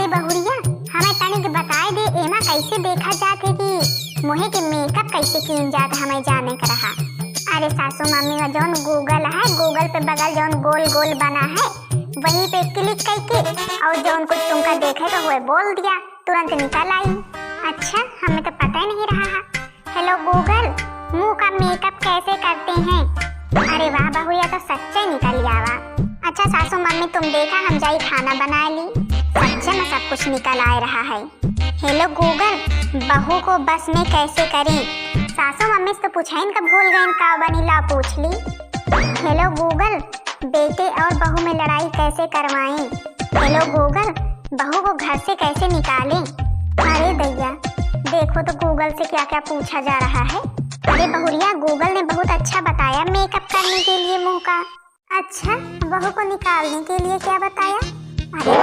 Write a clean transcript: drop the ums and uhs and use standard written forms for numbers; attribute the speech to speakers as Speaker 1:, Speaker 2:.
Speaker 1: अरे बहुरिया, हमें तनिक बताए दे एमा कैसे देखा जात है कि मोहे के मेकअप कैसे किन जात हमें जाने का रहा। अरे सासू मम्मी का जौन गूगल है, गूगल पे बगल जौन गोल गोल बना है वहीं पे क्लिक करके और जौन कुछ तुमका देखे तो हुए बोल दिया, तुरंत निकल आई। अच्छा, हमें तो पता ही नहीं रहा। हेलो गूगल, मुंह का मेकअप कैसे करते हैं? अरे वाह बहुरिया, तो सच्चे निकल आवा। अच्छा सासू मम्मी तुम देखा, हम जाई खाना बना ली, सच्चे में सब कुछ निकल आ रहा है। हेलो गूगल, बहू को बस में कैसे करें? सासू मम्मी से तो पूछा इनका भूल गए, का बनी ला पूछ ली। हेलो गूगल, बेटे और बहू में लड़ाई कैसे करवाएं? हेलो गूगल, बहू को घर से कैसे निकालें? अरे दैया, देखो तो गूगल से क्या क्या पूछा जा रहा है। अरे बहुरिया, गूगल ने बहुत अच्छा बताया मेकअप करने के लिए मुंह का। अच्छा, बहू को निकालने के लिए क्या बताया? अरे